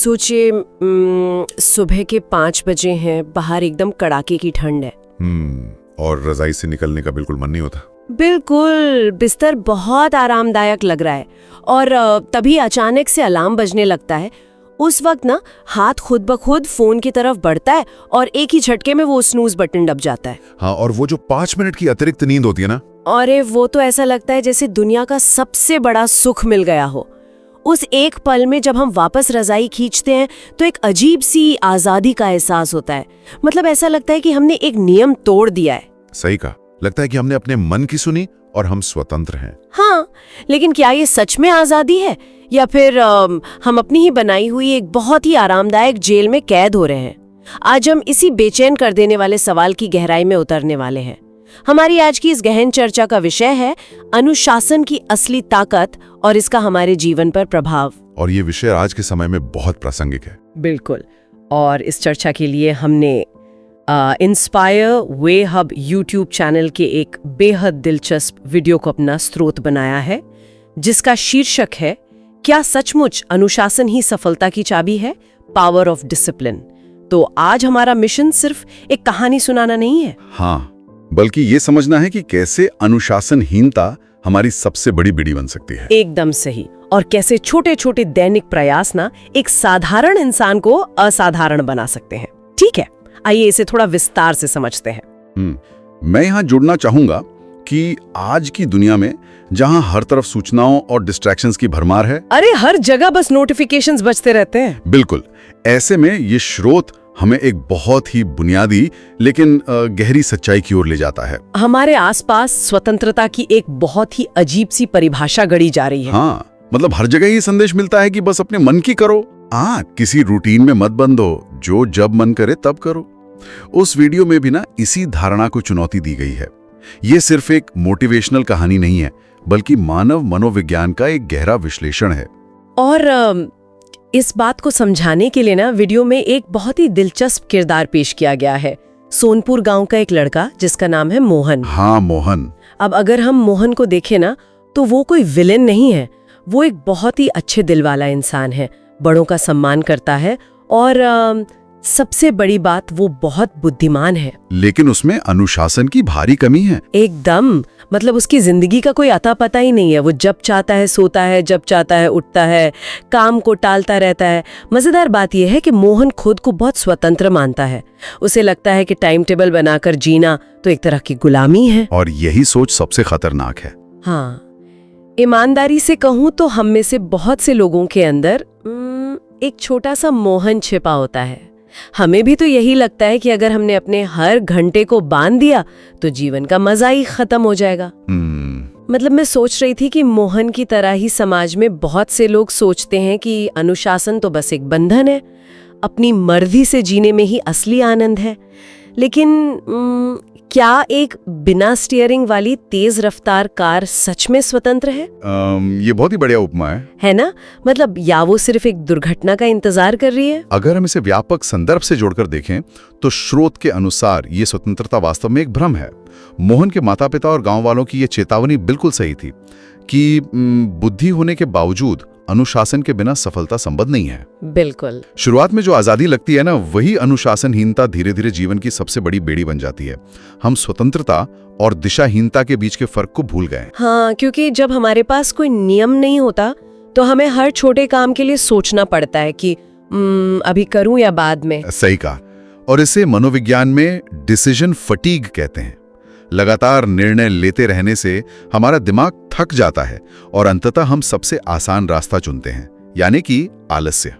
सोचिए सुबह के 5 बजे हैं, बाहर एकदम कड़ाके की ठंड है। और रजाई से निकलने का बिल्कुल मन नहीं होता। बिल्कुल, बिस्तर बहुत आरामदायक लग रहा है और तभी अचानक से अलार्म बजने लगता है। उस वक्त ना हाथ खुद ब खुद फोन की तरफ बढ़ता है और एक ही झटके में वो स्नूज बटन दब जाता है। हाँ, और वो जो 5 मिनट की अतिरिक्त नींद होती है ना, अरे वो तो ऐसा लगता है जैसे दुनिया का सबसे बड़ा सुख मिल गया हो। उस एक पल में जब हम वापस रजाई खींचते हैं तो एक अजीब सी आजादी का एहसास होता है। मतलब ऐसा लगता है कि हमने एक नियम तोड़ दिया है। सही कहा, लगता है कि हमने अपने मन की सुनी और हम स्वतंत्र हैं। हाँ, लेकिन क्या ये सच में आजादी है या फिर हम अपनी ही बनाई हुई एक बहुत ही आरामदायक जेल में कैद हो रहे हैं? आज हम इसी बेचैन कर देने वाले सवाल की गहराई में उतरने वाले हैं। हमारी आज की इस गहन चर्चा का विषय है अनुशासन की असली ताकत और इसका हमारे जीवन पर प्रभाव। और ये विषय आज के समय में बहुत प्रासंगिक है। बिल्कुल। और इस चर्चा के लिए हमने इंस्पायर वे हब यूट्यूब चैनल के एक बेहद दिलचस्प वीडियो को अपना स्रोत बनाया है, जिसका शीर्षक है क्या सचमुच अनुशासन ही सफलता की चाबी है, पावर ऑफ डिसिप्लिन। तो आज हमारा मिशन सिर्फ एक कहानी सुनाना नहीं है, हाँ, बल्कि ये समझना है कि कैसे अनुशासनहीनता हमारी सबसे बड़ी बीड़ी बन सकती है। एकदम सही। और कैसे छोटे छोटे दैनिक प्रयास ना एक साधारण इंसान को असाधारण बना सकते हैं। ठीक है, आइए इसे थोड़ा विस्तार से समझते हैं। मैं यहाँ जुड़ना चाहूंगा कि आज की दुनिया में जहाँ हर तरफ सूचनाओं और डिस्ट्रैक्शंस की भरमार है, अरे हर जगह बस नोटिफिकेशंस बजते रहते हैं। बिल्कुल, ऐसे में ये स्रोत हमें एक बहुत ही बुनियादी लेकिन गहरी सच्चाई की ओर ले जाता है। हमारे आसपास स्वतंत्रता की एक बहुत ही अजीब सी परिभाषा गढ़ी जा रही है। हाँ, मतलब हर जगह ये संदेश मिलता है कि बस अपने मन की करो, किसी रूटीन में मत बंधो, जो जब मन करे तब करो। उस वीडियो में भी ना इसी धारणा को चुनौती दी गई है। ये सिर्फ एक मोटिवेशनल कहानी नहीं है, बल्कि मानव मनोविज्ञान का एक गहरा विश्लेषण है। और इस बात को समझाने के लिए ना वीडियो में एक बहुत ही दिलचस्प किरदार पेश किया गया है। सोनपुर गांव का एक लड़का जिसका नाम है मोहन। हाँ, मोहन। अब अगर हम मोहन को देखें ना तो वो कोई विलेन नहीं है। वो एक बहुत ही अच्छे दिल वाला इंसान है, बड़ों का सम्मान करता है और सबसे बड़ी बात, वो बहुत बुद्धिमान है। लेकिन उसमें अनुशासन की भारी कमी है। एकदम, मतलब उसकी जिंदगी का कोई अता पता ही नहीं है। वो जब चाहता है सोता है, जब चाहता है उठता है, काम को टालता रहता है। मजेदार बात यह है कि मोहन खुद को बहुत स्वतंत्र मानता है। उसे लगता है कि टाइम टेबल बनाकर जीना तो एक तरह की गुलामी है। और यही सोच सबसे खतरनाक है। हाँ, ईमानदारी से कहूँ तो हम में से बहुत से लोगों के अंदर एक छोटा सा मोहन छिपा होता है। हमें भी तो यही लगता है कि अगर हमने अपने हर घंटे को बांध दिया तो जीवन का मजा ही खत्म हो जाएगा। मतलब मैं सोच रही थी कि मोहन की तरह ही समाज में बहुत से लोग सोचते हैं कि अनुशासन तो बस एक बंधन है, अपनी मर्जी से जीने में ही असली आनंद है। लेकिन क्या एक बिना स्टीयरिंग वाली तेज रफ्तार कार सच में स्वतंत्र है? ये बहुत ही बढ़िया उपमा है ना? मतलब या वो सिर्फ एक दुर्घटना का इंतजार कर रही है? अगर हम इसे व्यापक संदर्भ से जोड़कर देखें तो स्रोत के अनुसार ये स्वतंत्रता वास्तव में एक भ्रम है। मोहन के माता पिता और गांव वालों की ये चेतावनी बिल्कुल सही थी कि बुद्धि होने के बावजूद अनुशासन के बिना सफलता संभव नहीं है। बिल्कुल। शुरुआत में जो आजादी लगती है ना, वही अनुशासनहीनता धीरे धीरे जीवन की सबसे बड़ी बेड़ी बन जाती है। हम स्वतंत्रता और दिशाहीनता के बीच के फर्क को भूल गए। हाँ, क्योंकि जब हमारे पास कोई नियम नहीं होता तो हमें हर छोटे काम के लिए सोचना पड़ता है कि अभी करूं या बाद में। सही कहा। और इसे मनोविज्ञान में डिसीजन फटीग कहते हैं। लगातार निर्णय लेते रहने से हमारा दिमाग थक जाता है और अंततः हम सबसे आसान रास्ता चुनते हैं, यानी कि आलस्य।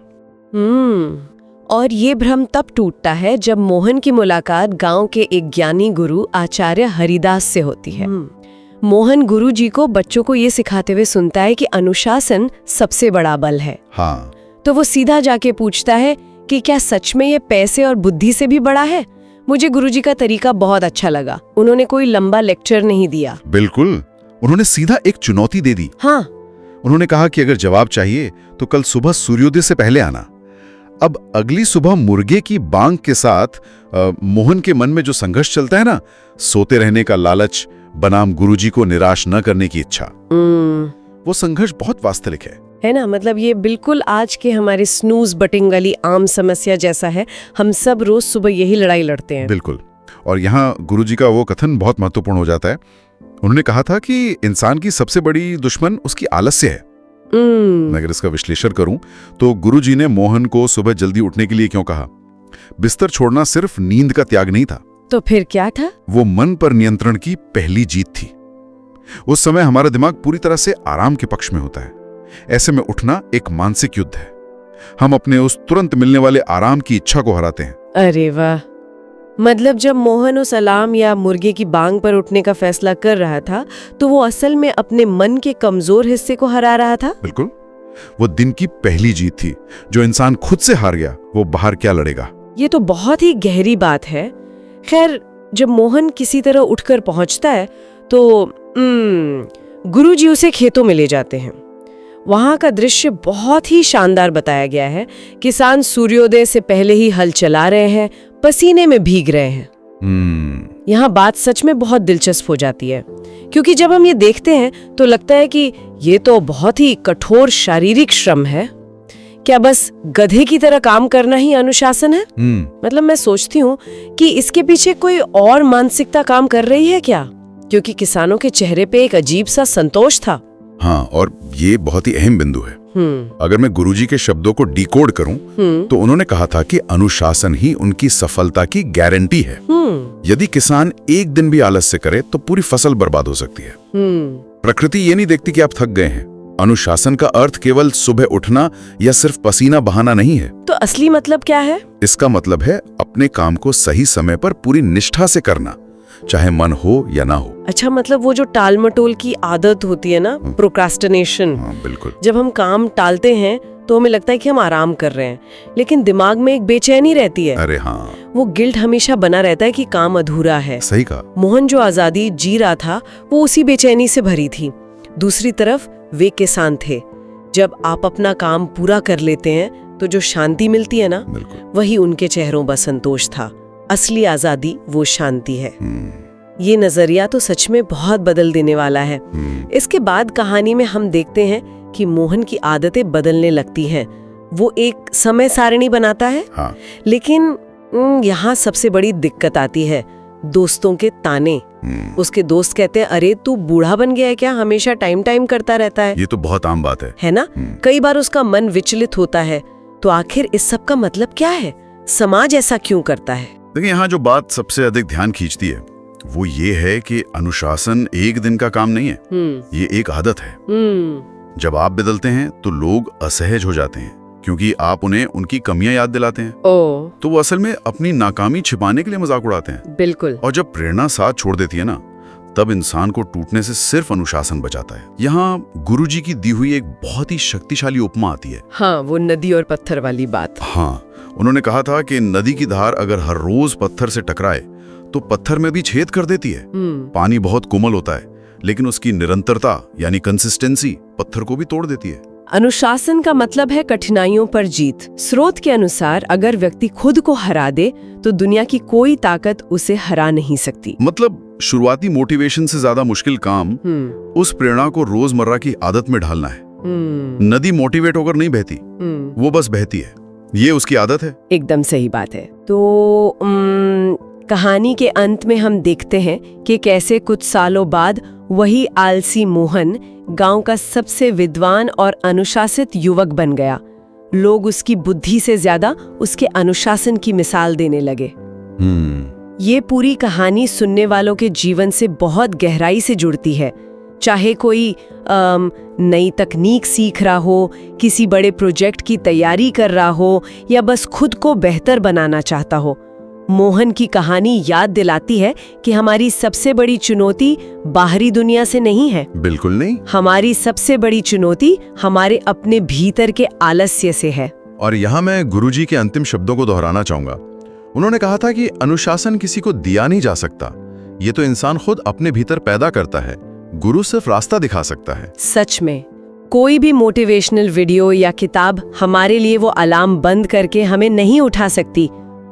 और ये भ्रम तब टूटता है जब मोहन की मुलाकात गांव के एक ज्ञानी गुरु आचार्य हरिदास से होती है। मोहन गुरु जी को बच्चों को ये सिखाते हुए सुनता है कि अनुशासन सबसे बड़ा बल है। हाँ। तो वो सीधा जाके पूछता है कि क्या सच में ये पैसे और बुद्धि से भी बड़ा है? मुझे गुरुजी का तरीका बहुत अच्छा लगा। उन्होंने कोई लंबा लेक्चर नहीं दिया। बिल्कुल, उन्होंने सीधा एक चुनौती दे दी। हाँ, उन्होंने कहा कि अगर जवाब चाहिए तो कल सुबह सूर्योदय से पहले आना। अब अगली सुबह मुर्गे की बांग के साथ मोहन के मन में जो संघर्ष चलता है ना, सोते रहने का लालच बनाम गुरुजी को निराश न करने की इच्छा, वो संघर्ष बहुत वास्तविक है। है ना, मतलब ये बिल्कुल आज के हमारे स्नूज बटिंग वाली आम समस्या जैसा है। हम सब रोज सुबह यही लड़ाई लड़ते हैं। बिल्कुल। और यहाँ गुरुजी का वो कथन बहुत महत्वपूर्ण हो जाता है। उन्होंने कहा था कि इंसान की सबसे बड़ी दुश्मन उसकी आलस्य है। मैं अगर इसका विश्लेषण करूं तो गुरुजी ने मोहन को सुबह जल्दी उठने के लिए क्यों कहा? बिस्तर छोड़ना सिर्फ नींद का त्याग नहीं था, तो फिर क्या था? वो मन पर नियंत्रण की पहली जीत थी। उस समय हमारा दिमाग पूरी तरह से आराम के पक्ष में होता है। ऐसे में उठना एक मानसिक युद्ध है। हम अपने उस तुरंत मिलने वाले आराम की इच्छा को हराते हैं। अरे वाह, मतलब जब मोहन उस अलार्म या मुर्गे की बांग पर उठने का फैसला कर रहा था तो वो असल में अपने मन के कमजोर हिस्से को हरा रहा था। बिल्कुल, वो दिन की पहली जीत थी। जो इंसान खुद से हार गया वो बाहर क्या लड़ेगा? ये तो बहुत ही गहरी बात है। खैर, जब मोहन किसी तरह उठकर पहुंचता है तो गुरुजी उसे खेतों में ले जाते हैं। वहां का दृश्य बहुत ही शानदार बताया गया है। किसान सूर्योदय से पहले ही हल चला रहे हैं, पसीने में भीग रहे हैं। यहाँ बात सच में बहुत दिलचस्प हो जाती है, क्योंकि जब हम ये देखते हैं तो लगता है कि ये तो बहुत ही कठोर शारीरिक श्रम है। क्या बस गधे की तरह काम करना ही अनुशासन है? मतलब मैं सोचती हूँ कि इसके पीछे कोई और मानसिकता काम कर रही है क्या? क्योंकि किसानों के चेहरे पे एक अजीब सा संतोष था। हाँ, और ये बहुत ही अहम बिंदु है। अगर मैं गुरुजी के शब्दों को डिकोड करूं तो उन्होंने कहा था कि अनुशासन ही उनकी सफलता की गारंटी है। यदि किसान एक दिन भी आलस्य करे तो पूरी फसल बर्बाद हो सकती है। प्रकृति ये नहीं देखती कि आप थक गए हैं। अनुशासन का अर्थ केवल सुबह उठना या सिर्फ पसीना बहाना नहीं है। तो असली मतलब क्या है? इसका मतलब है अपने काम को सही समय पर पूरी निष्ठा से करना, चाहे मन हो या ना हो। अच्छा, मतलब वो जो टाल मटोल की आदत होती है ना, प्रोक्रास्टिनेशन। बिल्कुल। जब हम काम टालते हैं तो हमें लगता है कि हम आराम कर रहे हैं, लेकिन दिमाग में एक बेचैनी रहती है। अरे हाँ, वो गिल्ट हमेशा बना रहता है कि काम अधूरा है। सही कहा। मोहन जो आजादी जी रहा था वो उसी बेचैनी से भरी थी। दूसरी तरफ वे किसान थे। जब आप अपना काम पूरा कर लेते हैं तो जो शांति मिलती है ना, वही उनके चेहरों पर संतोष था। असली आजादी वो शांति है। ये नजरिया तो सच में बहुत बदल देने वाला है। इसके बाद कहानी में हम देखते हैं कि मोहन की आदतें बदलने लगती हैं। वो एक समय सारणी बनाता है। हाँ। लेकिन यहाँ सबसे बड़ी दिक्कत आती है, दोस्तों के ताने। उसके दोस्त कहते हैं, अरे तू बूढ़ा बन गया है क्या, हमेशा टाइम करता रहता है। ये तो बहुत आम बात है ना? कई बार उसका मन विचलित होता है। तो आखिर इस सब का मतलब क्या है? समाज ऐसा क्यों करता है? देखिए, यहाँ जो बात सबसे अधिक ध्यान खींचती है वो ये है कि अनुशासन एक दिन का काम नहीं है। ये एक आदत है। जब आप बदलते हैं तो लोग असहज हो जाते हैं, क्योंकि आप उन्हें उनकी कमियां याद दिलाते हैं। तो वो असल में अपनी नाकामी छिपाने के लिए मजाक उड़ाते हैं। बिल्कुल। और जब प्रेरणा साथ छोड़ देती है ना, तब इंसान को टूटने से सिर्फ अनुशासन बचाता है। यहाँ गुरुजी की दी हुई एक बहुत ही शक्तिशाली उपमा आती है। हाँ, वो नदी और पत्थर वाली बात। हाँ, उन्होंने कहा था कि नदी की धार अगर हर रोज पत्थर से टकराए तो पत्थर में भी छेद कर देती है। पानी बहुत कोमल होता है, लेकिन उसकी निरंतरता यानी कंसिस्टेंसी पत्थर को भी तोड़ देती है। अनुशासन का मतलब है कठिनाइयों पर जीत। स्रोत के अनुसार अगर व्यक्ति खुद को हरा दे तो दुनिया की कोई ताकत उसे हरा नहीं सकती। मतलब शुरुआती मोटिवेशन से ज्यादा मुश्किल काम उस प्रेरणा को रोजमर्रा की आदत में ढालना है। नदी मोटिवेट होकर नहीं बहती, वो बस बहती है। ये उसकी आदत है। एकदम सही बात है। तो कहानी के अंत में हम देखते हैं कि कैसे कुछ सालों बाद वही आलसी मोहन गांव का सबसे विद्वान और अनुशासित युवक बन गया। लोग उसकी बुद्धि से ज्यादा उसके अनुशासन की मिसाल देने लगे। ये पूरी कहानी सुनने वालों के जीवन से बहुत गहराई से जुड़ती है। चाहे कोई नई तकनीक सीख रहा हो, किसी बड़े प्रोजेक्ट की तैयारी कर रहा हो या बस खुद को बेहतर बनाना चाहता हो, मोहन की कहानी याद दिलाती है कि हमारी सबसे बड़ी चुनौती बाहरी दुनिया से नहीं है। बिल्कुल नहीं। हमारी सबसे बड़ी चुनौती हमारे अपने भीतर के आलस्य से है। और यहाँ मैं गुरुजी के अंतिम शब्दों को दोहराना चाहूंगा। उन्होंने कहा था कि अनुशासन किसी को दिया नहीं जा सकता, ये तो इंसान खुद अपने भीतर पैदा करता है। गुरु सिर्फ रास्ता दिखा सकता है। सच में, कोई भी मोटिवेशनल वीडियो या किताब हमारे लिए वो अलार्म बंद करके हमें नहीं उठा सकती।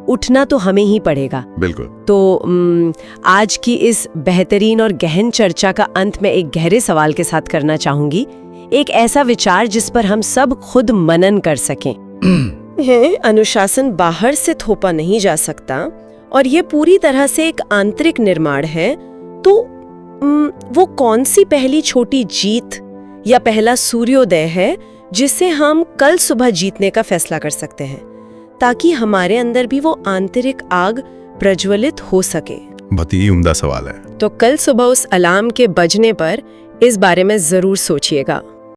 उठना तो हमें ही पड़ेगा। बिल्कुल। तो आज की इस बेहतरीन और गहन चर्चा का अंत में एक गहरे सवाल के साथ करना चाहूंगी। एक ऐसा विचार जिस पर हम सब खुद मनन कर सकें। अनुशासन बाहर से थोपा नहीं जा सकता और ये पूरी तरह से एक आंतरिक निर्माण है। तो वो कौन सी पहली छोटी जीत या पहला सूर्योदय है जिसे हम कल सुबह जीतने का फैसला कर सकते हैं, ताकि हमारे अंदर भी वो आंतरिक आग प्रज्वलित हो सके? बहुत ही उम्दा सवाल है। तो कल सुबह उस अलार्म के बजने पर इस बारे में जरूर सोचिएगा।